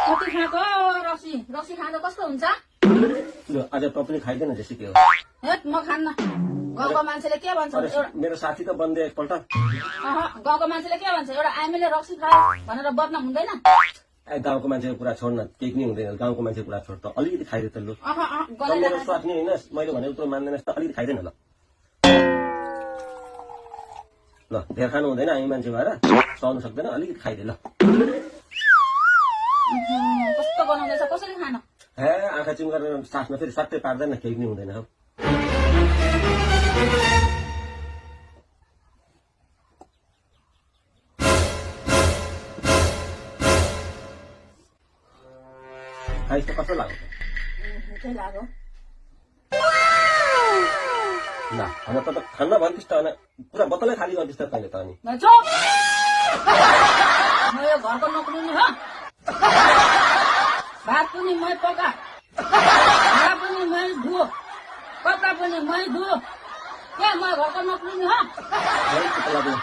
कति खाएको रक्सी रक्सी खाँदा कस्तो हुन्छ ल आज त पनि खाइदैन जस्तो के हो हेट म खान्न गाउँको मान्छेले के भन्छ एउटा मेरो साथी त बन्दे एकपल्ट गाउँको मान्छेले के भन्छ एउटा आइमीले रक्सी खायो भनेर बदनाम हुँदैन गाउँको मान्छेको कुरा छोड्न केही पनि हुँदैन गाउँको मान्छेको कुरा छोड त अलिकति खाइदे त लु मेरो स्वाद नि होइन मैले भनेको कुरो मान्दैन त अलिकति खाइदैन ल ल धेर खानु हुँदैन हामी मान्छे भएर सहनु सक्दैन अलिकति खाइदे ल कस्तो बनाउँदैछ कसरी खान हे आँखा चिम गरेर साथमा फेरि सट्टै पार्दैन केही पनि हुँदैन हौ खाइ त कस्तो लाग्यो मिठै लाग्यो ल अब त खान्न भन्थिस् त होइन पुरा बोतलै खाली गर्थिस् त तैँले त अनि चुप म यो घरको नोकरी नि हो भात पनि मै पका भाँडा पनि मै धुओ कपडा पनि मै धुओ के म घरको नोकरी नि हो है, चुप लाग्यो।